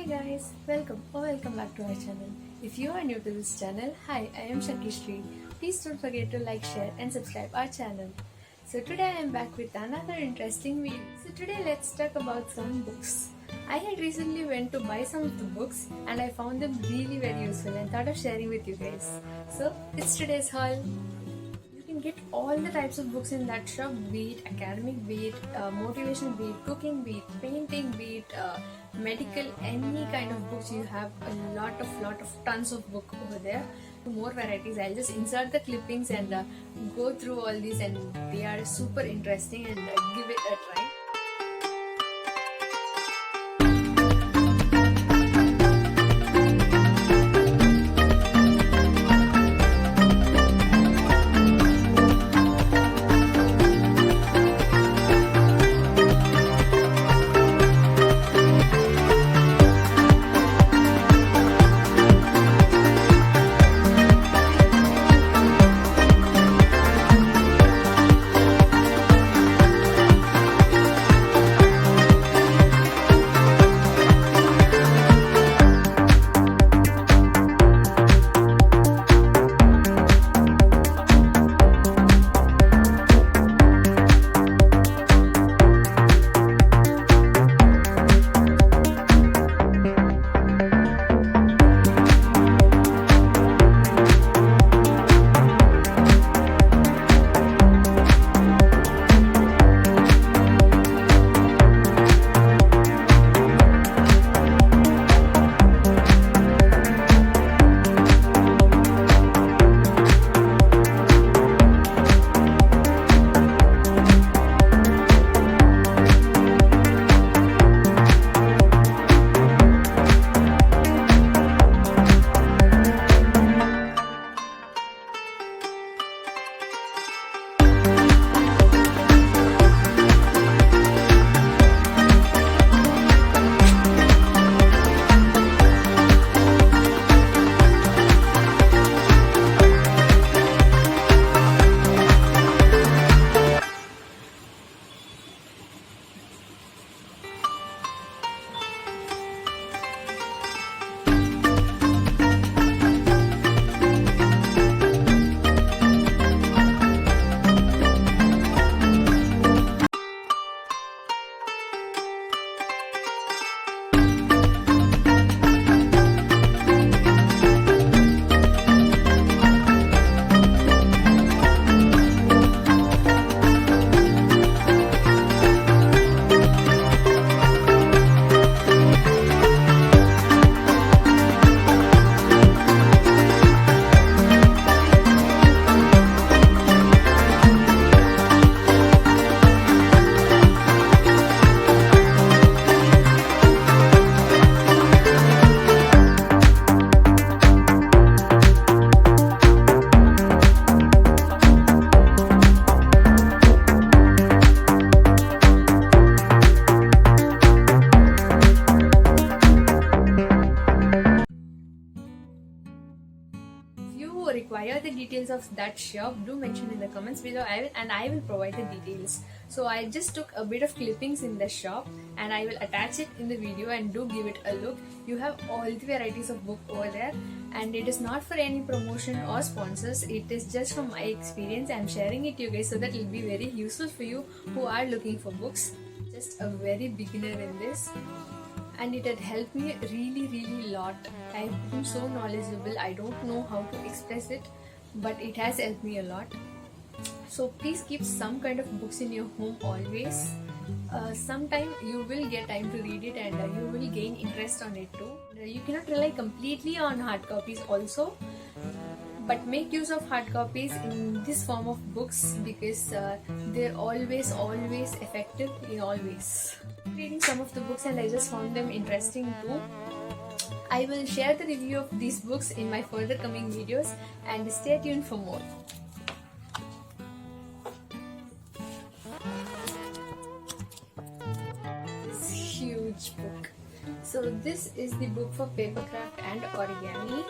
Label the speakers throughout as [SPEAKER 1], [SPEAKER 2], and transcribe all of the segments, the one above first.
[SPEAKER 1] guys, welcome back to our channel. If you are new to this channel, hi, I am Shakkie Shrie. Please don't forget to like, share and subscribe our channel. So today I am back with another interesting video. So today let's talk about some books. I had recently went to buy some of the books and I found them really very useful and thought of sharing with you guys. So it's today's haul. Get all the types of books in that shop, be it academic, be it motivation, be it cooking, be it painting, be it medical, any kind of books. You have a lot of tons of book over there. More varieties. I'll just insert the clippings and go through all these, and they are super interesting, and give it a try. Require the details of that shop, do mention in the comments below. I will provide the details. So I just took a bit of clippings in the shop and I will attach it in the video, and do give it a look. You have all the varieties of book over there, and it is not for any promotion or sponsors. It is just from my experience. I'm sharing it to you guys so that it will be very useful for you who are looking for books. Just a very beginner in this, and it had helped me really lot. I've become so knowledgeable. I don't know how to express it, but it has helped me a lot. So please keep some kind of books in your home always. Sometime you will get time to read it, and you will gain interest on it too. You cannot rely completely on hard copies also, but make use of hard copies in this form of books, because they're always effective in all ways. Reading some of the books and I just found them interesting too. I will share the review of these books in my further coming videos, and stay tuned for more. This huge book. So this is the book for papercraft and origami.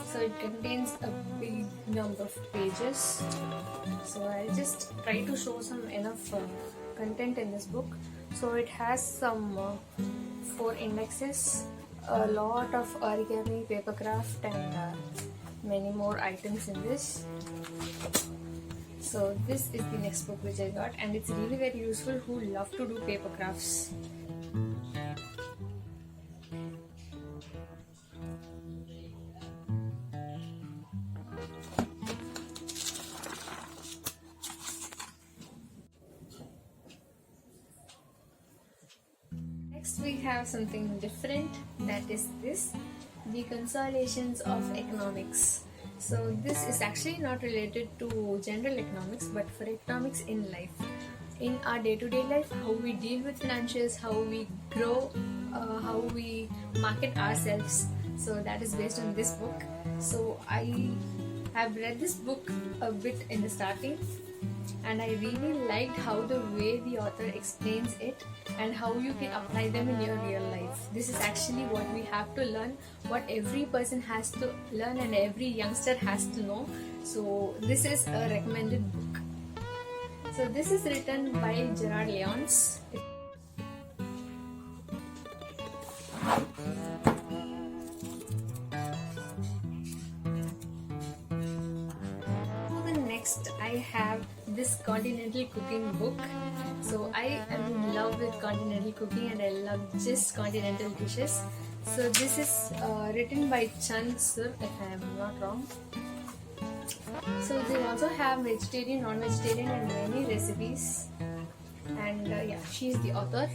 [SPEAKER 1] So it contains a big number of pages. So I'll just try to show some enough content in this book. So it has some 4 indexes, a lot of origami, paper craft, and many more items in this. So this is the next book which I got, and it's really very useful who love to do paper crafts. Next we have something different, that is this, the consolations of economics. So this is actually not related to general economics but for economics in life. In our day-to-day life, how we deal with financials, how we grow, how we market ourselves. So that is based on this book. So I have read this book a bit in the starting, and I really liked how the way the author explains it and how you can apply them in your real life. This is actually what we have to learn, what every person has to learn and every youngster has to know. So this is a recommended book. So this is written by Gerard Leons. Next I have this Continental cooking book. So I am in love with Continental cooking and I love just Continental dishes. So this is written by Chan Sur, if I am not wrong. So they also have vegetarian, non-vegetarian and many recipes, and yeah, she is the author.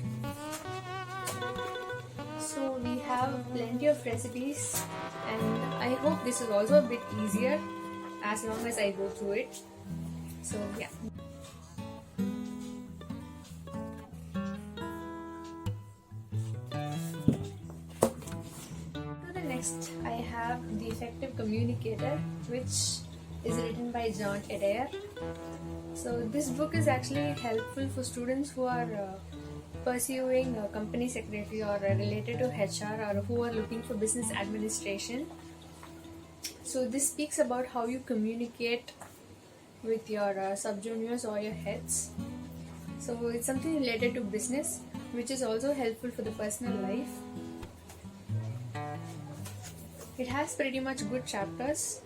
[SPEAKER 1] So we have plenty of recipes, and I hope this is also a bit easier as long as I go through it. So yeah. To the next I have The Effective Communicator, which is written by John Adair. So this book is actually helpful for students who are pursuing a company secretary or related to HR, or who are looking for business administration. So this speaks about how you communicate with your sub-juniors or your heads. So it's something related to business, which is also helpful for the personal life. It has pretty much good chapters,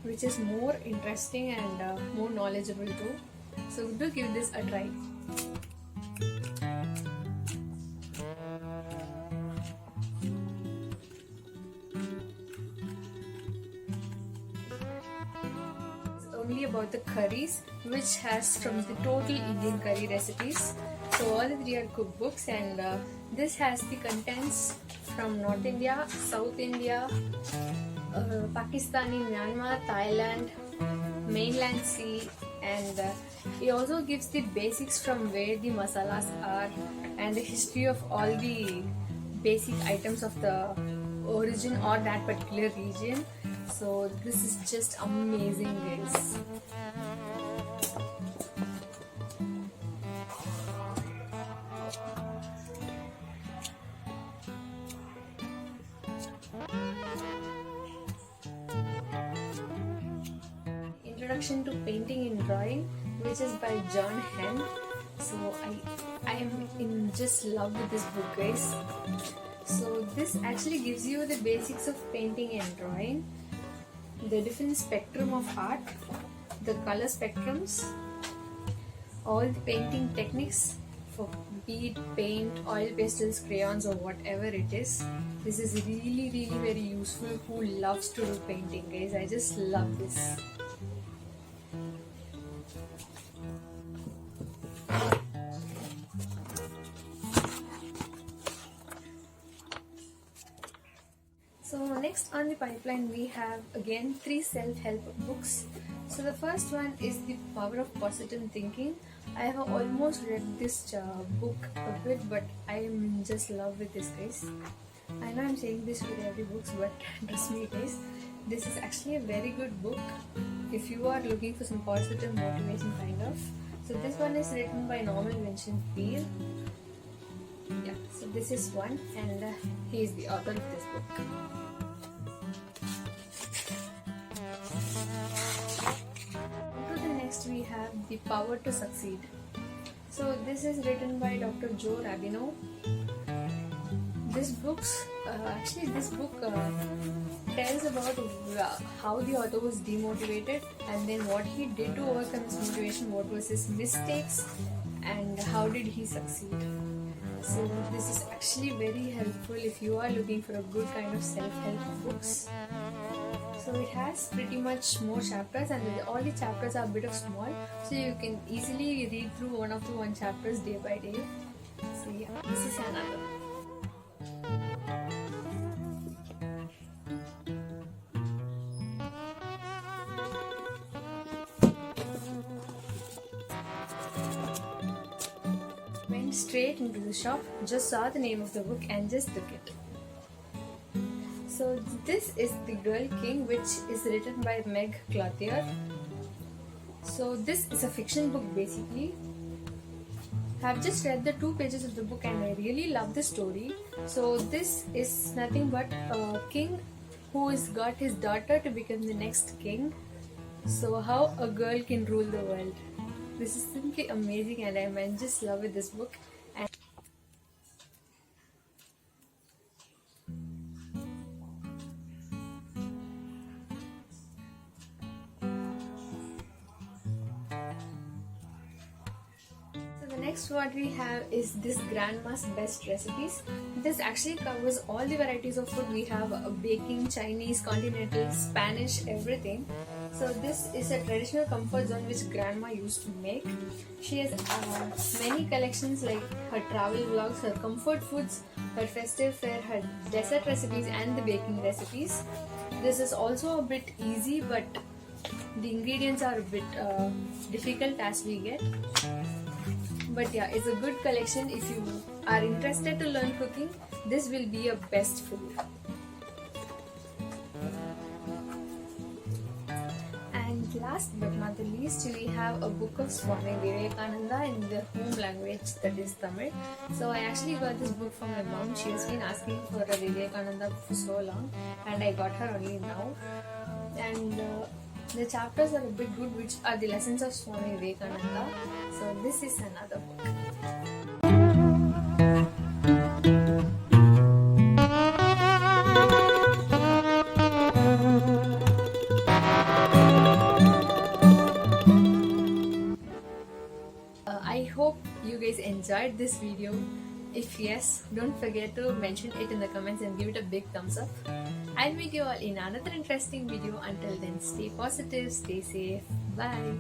[SPEAKER 1] which is more interesting and more knowledgeable too. So do give this a try. Only about the curries, which has from the total Indian curry recipes. So all the three are cookbooks, and this has the contents from North India, South India, Pakistani, Myanmar, Thailand, mainland sea, and it also gives the basics from where the masalas are and the history of all the basic items of the origin or that particular region. So this is just amazing, guys. Introduction to Painting and Drawing, which is by John Henn. So I am in just love with this book, guys. So this actually gives you the basics of painting and drawing, the different spectrum of art, the color spectrums, all the painting techniques for bead, paint, oil pastels, crayons or whatever it is. This is really very useful who loves to do painting, guys. I just love this. So next on the pipeline we have again 3 self-help books. So the first one is The Power of Positive Thinking. I have almost read this book a bit, but I am in just love with this, guys. I know I'm saying this with every book, but trust me, guys, this is actually a very good book if you are looking for some positive motivation kind of. So this one is written by Norman Vincent Peale. Yeah, so this is one, and he is the author of this book. Next we have The Power to Succeed. So this is written by Dr. Joe Rabinow. this this book tells about how the author was demotivated, and then what he did to overcome his motivation, what was his mistakes, and how did he succeed. So this is actually very helpful if you are looking for a good kind of self-help books. So it has pretty much more chapters, and all the chapters are a bit of small, so you can easily read through one chapters day by day. So yeah, this is another. Went straight into the shop, just saw the name of the book and just took it. So this is The Girl King, which is written by Meg Clothier. So this is a fiction book basically. I've just read the 2 pages of the book and I really love the story. So this is nothing but a king who has got his daughter to become the next king. So how a girl can rule the world. This is simply amazing, and I'm just love with this book. And next what we have is this Grandma's Best Recipes. This actually covers all the varieties of food. We have baking, Chinese, Continental, Spanish, everything. So this is a traditional comfort zone which Grandma used to make. She has many collections like her travel vlogs, her comfort foods, her festive fare, her dessert recipes and the baking recipes. This is also a bit easy, but the ingredients are a bit difficult as we get. But yeah, it's a good collection. If you are interested to learn cooking, this will be your best for you. And last but not the least, we have a book of Swami Vivekananda in the home language, that is Tamil. So I actually got this book from my mom. She has been asking for a Vivekananda for so long, and I got her only now. And the chapters are a bit good, which are the lessons of Swami Vivekananda. So this is another book. I hope you guys enjoyed this video. If yes, don't forget to mention it in the comments and give it a big thumbs up. I'll meet you all in another interesting video. Until then, stay positive, stay safe. Bye.